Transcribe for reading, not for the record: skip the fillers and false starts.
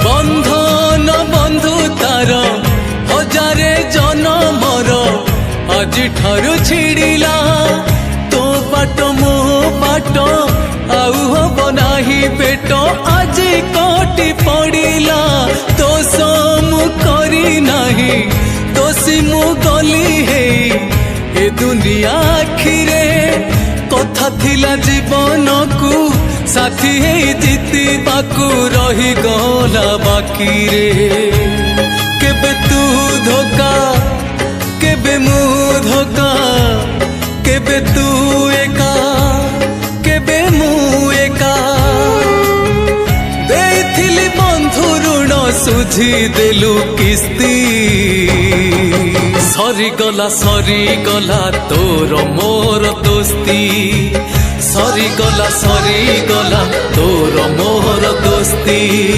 बंधन बंधु तार हजारे जनमर आज ठारू छिड़िला तो बाट मो बाट आउ हब नाही पेट आज कटी पड़िला तो समु करी नाही दोषी मु गली हे ए दुनिया आखिरे कथा थिला जीवन को साथी हे जीती बाकू रही गला बाकी रे केबे तू धोखा केबे मु धोखा केबे तू एका केबे मु एका देथिली बंधु ऋण सुझी देलु किस्ती सरी गला तोर मोर दोस्ती सरी गला तोर मोर दोस्ती।